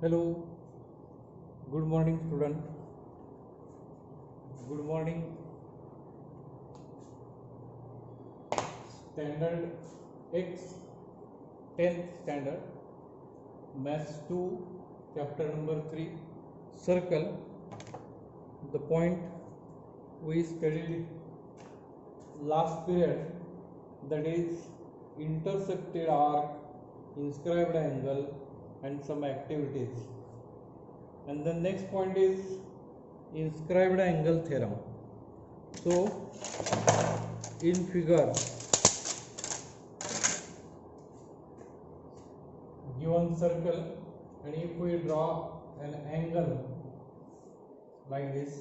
Hello, good morning, student. Good morning, standard X, 10th standard, Maths 2, chapter number 3, circle. The point we studied last period, that is intersected arc, inscribed angle, and some activities. And the next point is inscribed angle theorem. So in figure given circle, and if we draw an angle like this,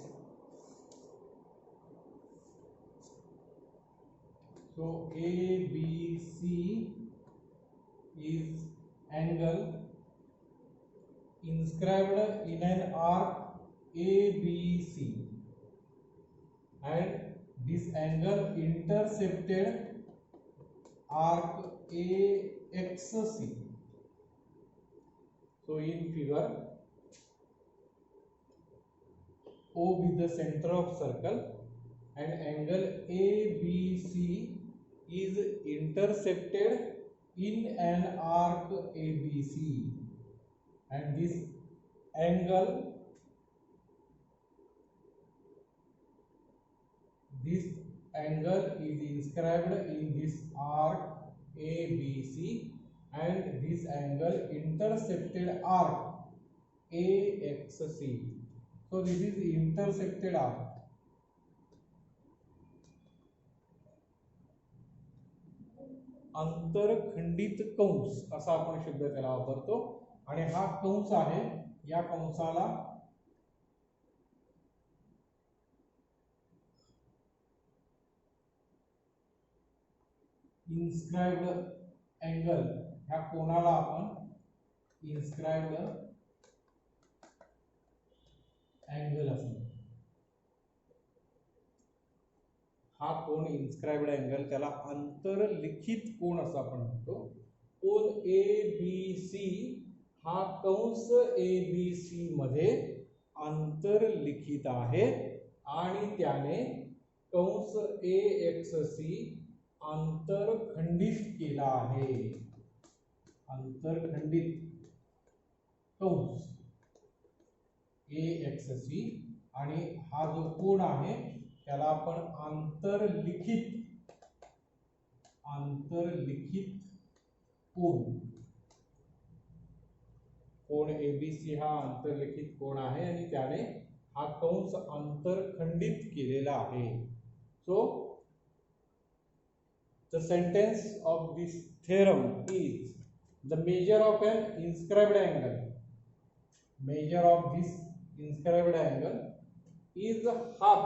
so ABC is angle inscribed in an arc ABC, and this angle intercepted arc AXC. So in figure, O be the center of circle and angle ABC is intercepted in an arc ABC, and this angle is inscribed in this arc ABC, and this angle intercepted arc AXC. So this is intersected arc. अंतरखंडित Kans असा आपण शब्द त्याला वापरतो, आणि हा कंस आहे, या कंसाला inscribed angle, ह्या कोणाला आपण इन्स्क्राइब्ड एंगल असतो. हा कोण इन्स्क्राइब्ड एंगल, त्याला अंतरलिखित कोण असं आपण म्हणतो. कोण ABC हा कंस ABC मध्ये अंतरलिखित आहे, आणि त्याने कंस AXC अंतरखंडित केला आहे. अंतरखंडित कंस AXC, आणि हा जो कोण आहे त्याला आपण अंतरलिखित कोण. कोण ABC हा अंतरलिखित कोण आहे, आणि त्याने हा कंस अंतरखंडित केलेला आहे. सो the sentence of this theorem is the measure of an inscribed angle. Measure of this inscribed angle is half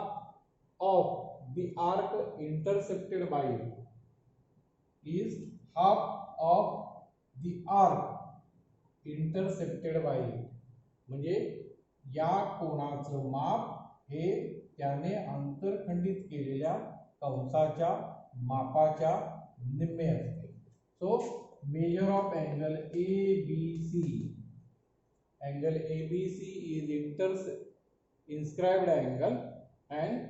of the arc intercepted by it. Is half of the arc intercepted by it. म्हणजे या कोणाचं माप हे त्याने अंतरखंडित केलेल्या कंसाच्या मापाच्या निम्मे असते. So measure of angle ABC, angle ABC is inscribed angle, and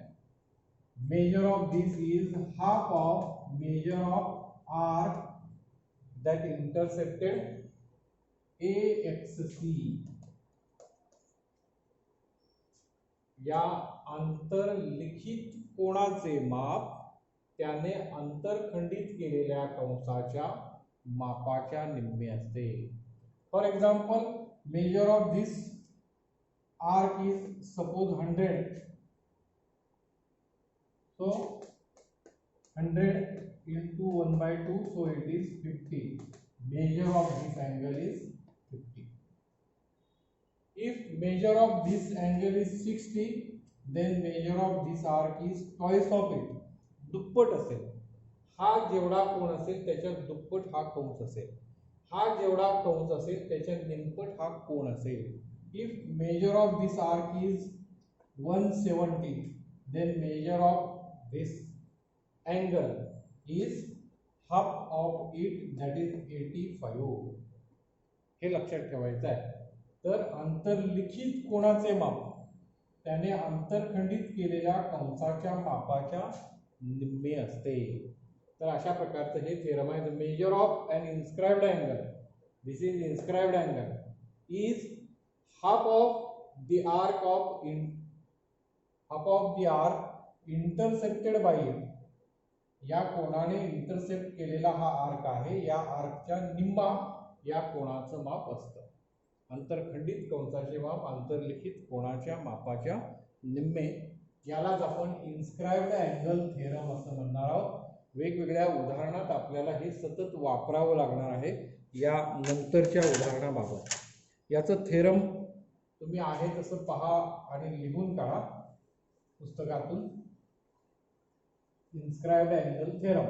measure of this is half of measure of arc that intersected AXC. या अंतरलिखित कोणाचे माप त्याने अंतरखंडित केलेल्या कंसाच्या मापाच्या निम्मे असते. For example, measure of this arc is suppose 100. So 100 into 1/2, so it is 50. Measure of this angle is 50. If measure of this angle is 60, then measure of this arc is twice of it. दुप्पट असेल. हा जेवढा कोण असेल त्याच्या दुप्पट हा कंस असेल. हा जेवढा कंस असेल त्याच्या निमपट हा कोण असेल. If measure of this arc is 170, then measure of this angle is half of it, that is 85. हे लक्षात ठेवायचं आहे. तर अंतर्लिखित कोणाचे माप त्याने अंतरखंडित केलेल्या कंसाच्या मापाच्या निम्मे असते. तर अशा प्रकारचं हे थेरम आहे. The measure of an inscribed angle, this is inscribed angle, is half of the arc of intercepted bye it. या कोणाने इंटरसेप्ट केलेला हा आर्क आहे, या आर्कच्या निम्मा या कोणाचं माप असतं. अंतरखंडित कंसाचे माप अंतर्लिखित कोणाच्या मापाच्या निम्मे, यालाच आपण इन्स्क्राइब्ड अँगल थेरम असं म्हणणार आहोत. वेगवेगळ्या उदाहरणात आपल्याला हे सतत वापरावं लागणार आहे या नंतरच्या उदाहरणाबाबत. याचं थेरम तुम्ही आहे तसं पहा आणि लिहून काढा पुस्तकातून. इन्स्क्राइब्ड अँगल थेरम,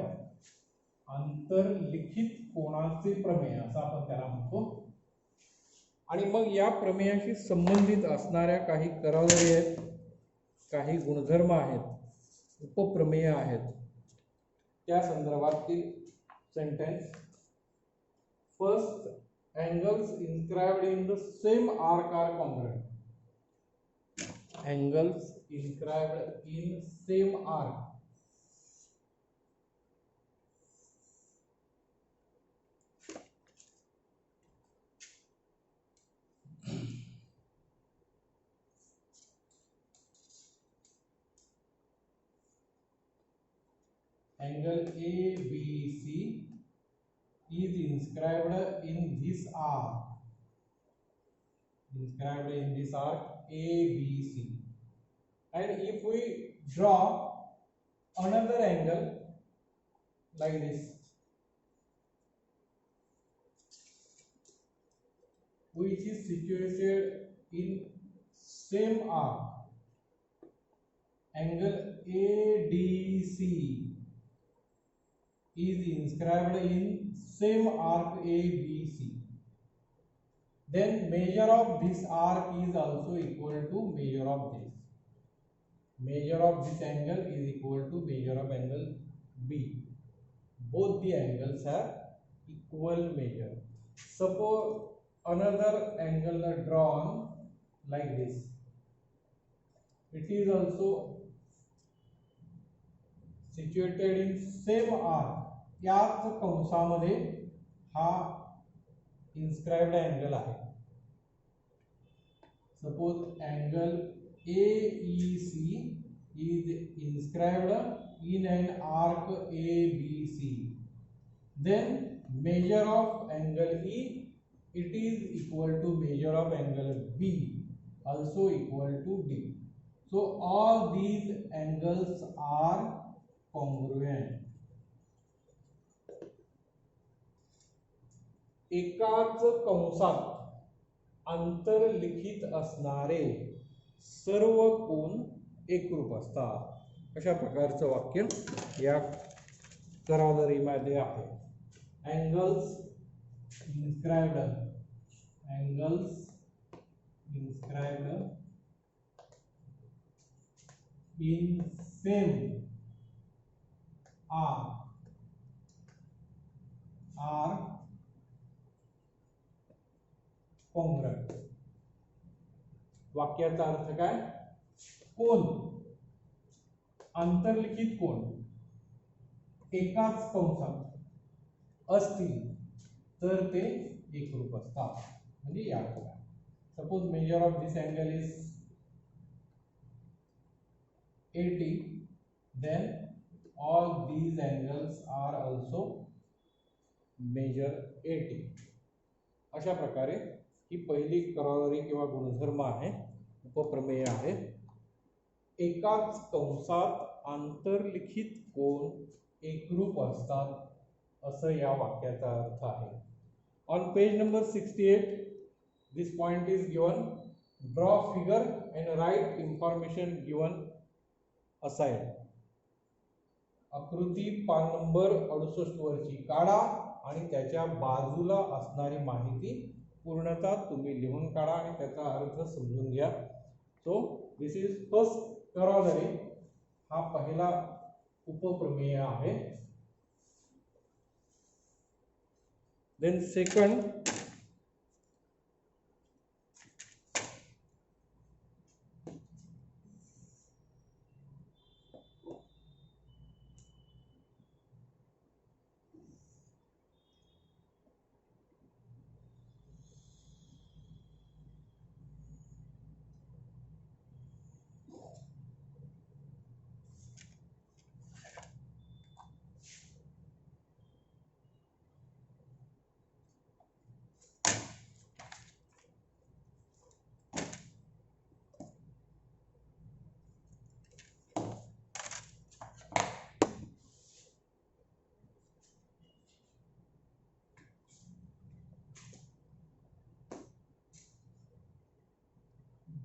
अंतर्लिखित कोणाचे प्रमेय असं आपण त्याला म्हणतो. आणि मग या प्रमेयाशी संबंधित असणाऱ्या काही करावरी आहेत, काही गुणधर्म आहेत, उपप्रमेय आहेत, त्या संदर्भातील sentence. First, angles inscribed in the same arc are congruent. Angles inscribed in same arc angle ABC is inscribed in this arc, ABC, and if we draw another angle like this, which is situated in same arc, angle ADC is inscribed in same arc ABC, then measure of this arc is also equal to measure of this. Measure of this angle is equal to measure of angle B. Both the angles have equal measure. Suppose another angle are drawn like this. It is also situated in same arc. याच कंसामध्ये हा inscribed angle आहे. Suppose angle AEC is inscribed in an arc ABC. Then measure of angle E, it is equal to measure of angle B, also equal to D. So all these angles are congruent. एकाच कंसात अंतर्लिखित असणारे सर्व कोन एकरूप असतात. अशा प्रकारचं वाक्य या करावदारीमध्ये आहे. angles inscribed in same arc are congruent. वाक्याचा अर्थ काय? कोन, अंतर्लिखित कोन एकाच कंसात असतील तर ते एकरूप असतात. म्हणजे या प्रकारे. Suppose measure of this angle is 80, then all these angles are also measure 80. अशा प्रकारे ही पहिली करावदारी किंवा गुणधर्म आहे, उपप्रमेय आहे. एकाच कंसात अंतर्लिखित कोन एकरूप असतात असं या वाक्याचा अर्थ आहे. On page number 68 this point is given. Draw figure and write information given aside. आकृती पान नंबर 68 वरची काढा आणि त्याच्या बाजूला असणारी माहिती पूर्णतः तुम्ही लिहून काढा आणि त्याचा अर्थ समजून घ्या. सो दिस इज फर्स्ट करावदारी. हा पहिला उपप्रमेय आहे. Then second,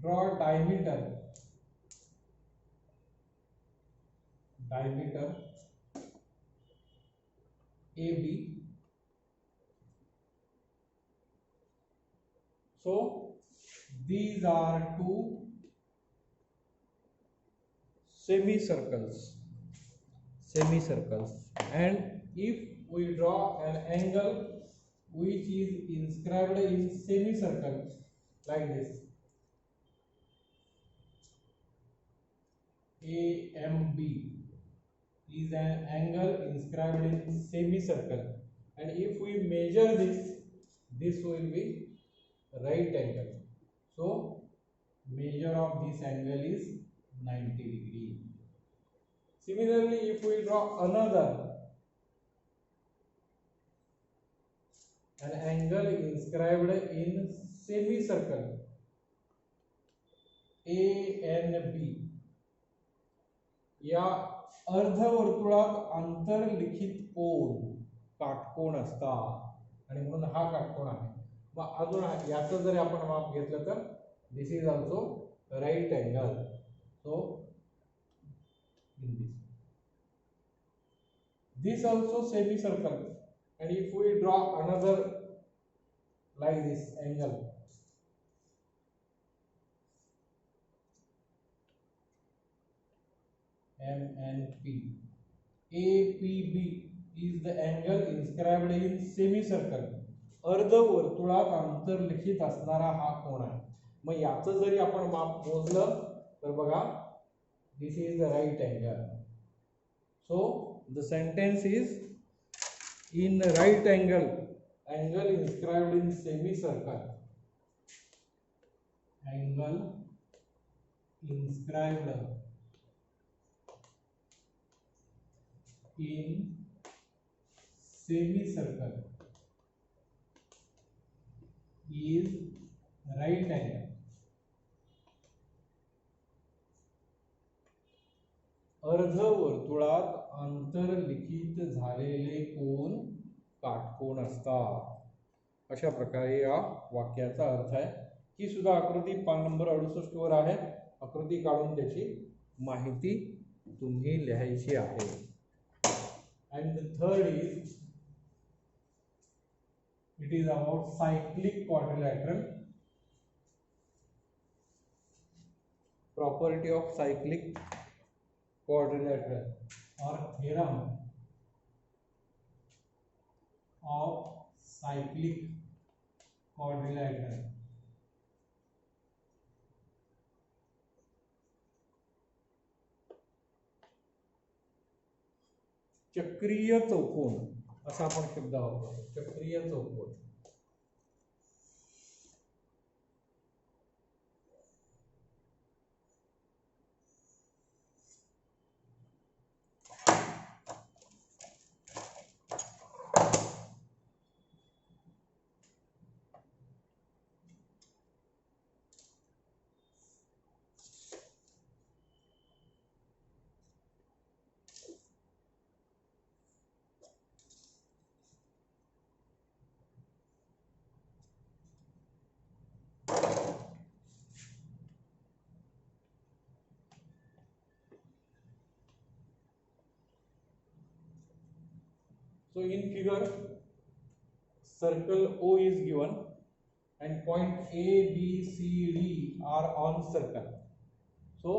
draw diameter AB. So these are two semicircles, and if we draw an angle which is inscribed in semicircle like this, AMB is an angle inscribed in semicircle, and if we measure this will be right angle. So measure of this angle is 90 degree. Similarly, if we draw another an angle inscribed in semicircle ANB, या अर्धवर्तुळात अंतर्लिखित कोन काटकोन असतात आणि म्हणून हा काटकोन आहे. मग अजून याचं जर आपण माप घेतलं तर this is also right angle. So this also semicircle, and if we draw another like this angle, MNP, APB is the angle inscribed in semicircle, अर्धवर्तुळात अंतर्लिखित असणारा हा कोन आहे. मग याचं जरी आपण माप मोजलं तर बघा this is the right angle. So the sentence is in right angle inscribed in semicircle, angle inscribed in semicircle is right angle. अर्धवर्तुळात अंतर्लिखित झालेले कोन काटकोन असतात. अशा प्रकारे या वाक्याचा अर्थ आहे. ही सुद्धा आकृती पान नंबर 68 वर आहे. आकृती काढून त्याची माहिती तुम्ही लिहायची आहे. And the third is, it is about cyclic quadrilateral. Property of cyclic quadrilateral or theorem of cyclic quadrilateral. चक्रीय चौकोन असा आपण शब्द वापरतो. चक्रीय चौकोन. So in figure, circle O is given and point A, B, C, D are on circle. So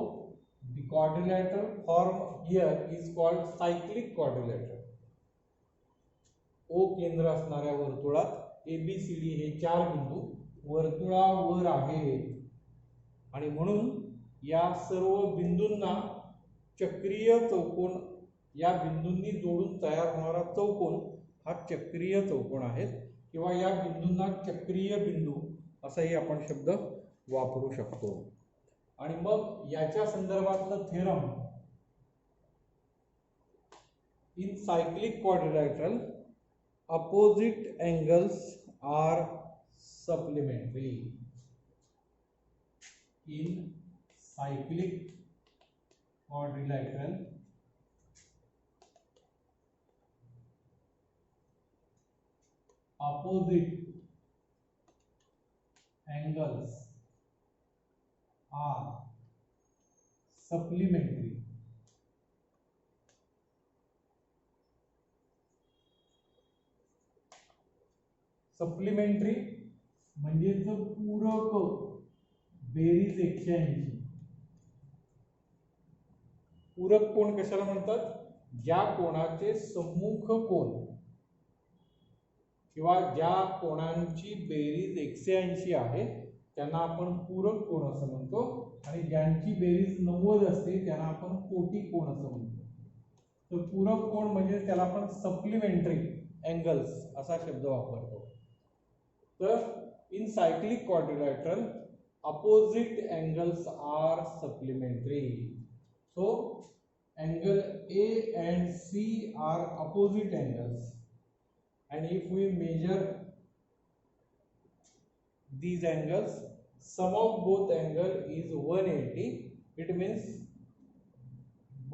the quadrilateral formed here is called cyclic quadrilateral. O केंद्र असणाऱ्या वर्तुळात ABCD हे 4 बिंदू वर्तुळावर आहेत आणि म्हणून या सर्व बिंदूंना चक्रीय चौकोन, या बिंदूंनी जोडून तयार होणारा चौकोन हा चक्रीय चौकोन आहे किंवा या बिंदूंना चक्रीय बिंदू असाही आपण शब्द वापरू शकतो. आणि मग याच्या संदर्भातलं theorem in cyclic quadrilateral opposite angles are supplementary. In cyclic quadrilateral opposite angles are supplementary. Supplementary म्हणजेच पूरक बेरीज 180. पूरक कोण कशाला म्हणतात? ज्या कोणाचे सम्मुख कोण किंवा ज्या कोणांची बेरीज 180 आहे त्यांना आपण पूरक कोण असं म्हणतो, आणि ज्यांची बेरीज 90 असते त्यांना आपण कोटी कोण असं म्हणतो. तर पूरक कोण म्हणजे त्याला आपण सप्लिमेंटरी अँगल्स असा शब्द वापरतो. तर in cyclic quadrilateral opposite angles are supplementary. So angle A and C are opposite angles, and if we measure these angles, sum of both angle is 180. It means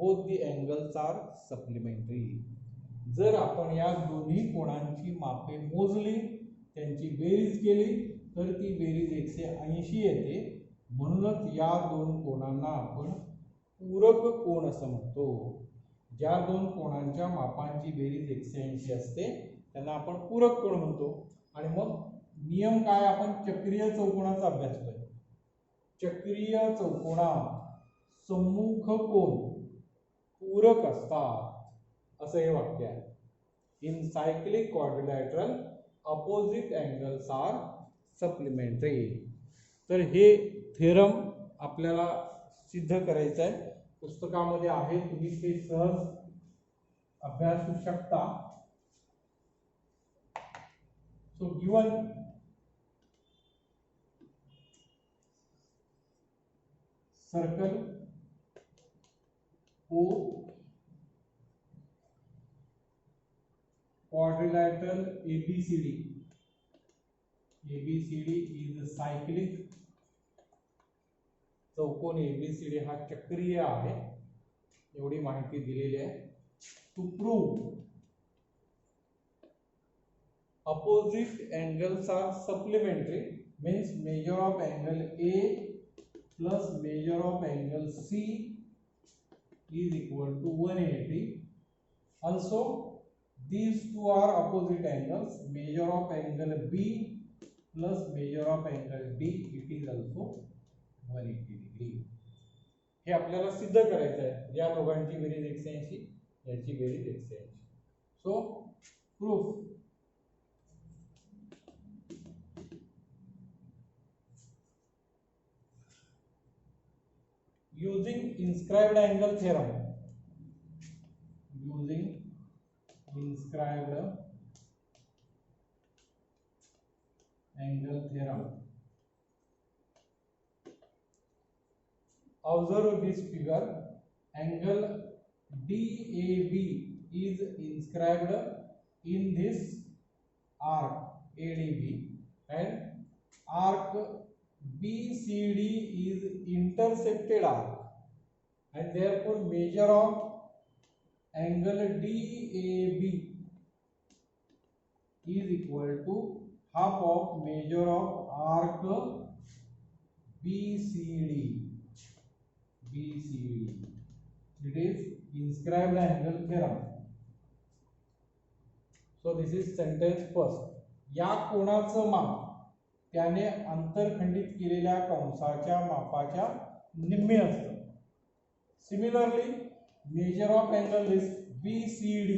both the angles are supplementary. जर आपण या दोन्ही कोणांची मापे मोजली, त्यांची berries केली तर ती बेरीज 180 येते. म्हणूनच या दोन कोणांना आपण पूरक कोण असं म्हणतो. ज्या दोन कोणांच्या मापांची बेरीज 180 असते त्यांना आपण पूरक कोण म्हणतो. आणि मग नियम काय? आपण चक्रीय चौकोनाचा अभ्यास करतो. चक्रीय चौकोनात सम्मुख कोण पूरक असतात असं हे वाक्य आहे. In cyclic quadrilateral opposite angles are supplementary. तर हे थेरम आपल्याला सिद्ध करायचं आहे. पुस्तकामध्ये आहे, तुम्ही ते सहज अभ्यासू शकता. So given circle O quadrilateral ABCD. ABCD is cyclic. चौकोन ABCD हा चक्रीय आहे, एवढी माहिती दिलेली आहे. To prove opposite angles are supplementary means measure of angle A plus measure of angle C is equal to 180. Also these two are opposite angles. Measure of angle B plus measure of angle D, it is also 180 degree. हे आपल्याला सिद्ध करायचं आहे. या दोघांची berries 180, याची berries 180. So proof. Using inscribed angle theorem. Using inscribed angle theorem. Observe this figure. Angle DAB is inscribed in this arc ADB, and arc BCD is intercepted arc, and therefore measure of angle DAB is equal to half of measure of arc BCD. It is inscribed angle theorem. So this is sentence first. या कोणाचं माप त्याने अंतरखंडित केलेल्या कंसाच्या मापाच्या निम्मे असतं. Similarly measure of angle is BCD.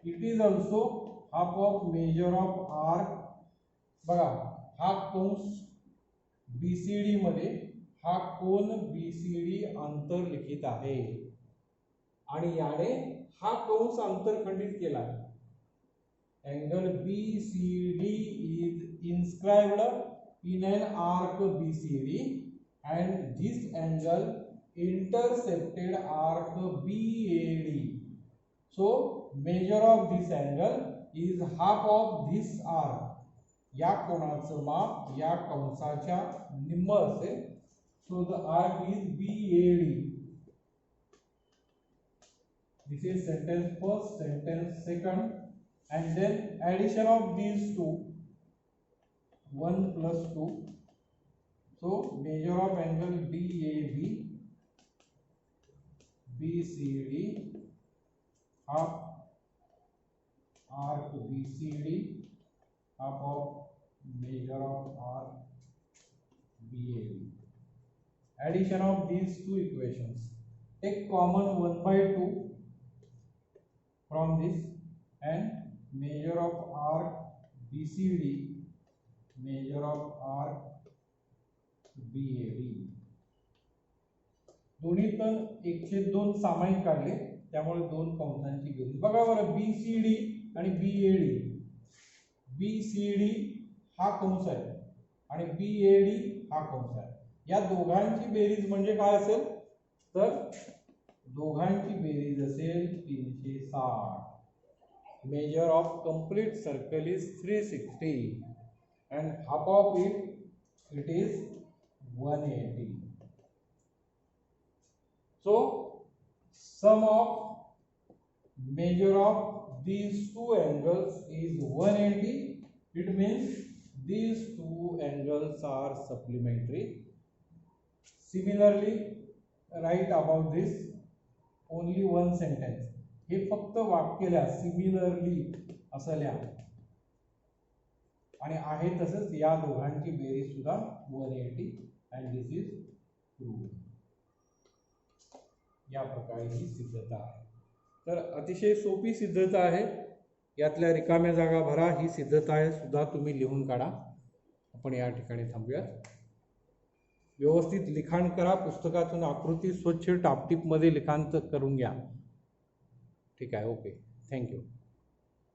It is also half of measure of arc. बघा, हा कंस BCD मध्ये हा कोन BCD अंतर्लिखित आहे आणि याने हा कंस अंतरखंडित केला आहे. Angle BCD is inscribed in an arc BCD, and this angle intercepted arc BAD. So measure of this angle is half of this arc. या कोणाचं माप या कंसाच्या निम्म असेल. So the arc is BAD. This is sentence first, sentence second, and then addition of these two, 1 plus 2. So measure of angle DAB, BCD, half arc BCD, half of measure of arc BAB. Addition of these two equations. Take common 1/2 from this and measure of arc BCD, measure of arc BAB. दोन्हीतून 1/2 सामाईक काढले, त्यामुळे दोन कंसांची berries. बघा बरं, BCD आणि BAD. BCD हा कंस आहे आणि BAD हा कंस आहे. या दोघांची बेरीज म्हणजे काय असेल तर दोघांची बेरीज असेल 360. Measure of complete circle is 360 and half of it is 180. So sum of measure of these two angles is 180. It means these two angles are supplementary. Similarly, write about this only one sentence. हे फक्त वाक्य लिहा, similarly असं लिहा. आणि आहे तसंच या दोघांची बेरीज सुद्धा 180 and this is true. या प्रकारे ही सिद्धता आहे. तर अतिशय सोपी सिद्धता आहे. यातल्या रिकाम्या जागा भरा. ही सिद्धता आहे सुद्धा तुम्ही लिहून काढा. आपण या ठिकाणी थांबूयात. व्यवस्थित लिखाण करा. पुस्तकातून आकृती स्वच्छ टापटीपमध्ये लिखाण करून घ्या. ठीक आहे. ओके. थँक्यू.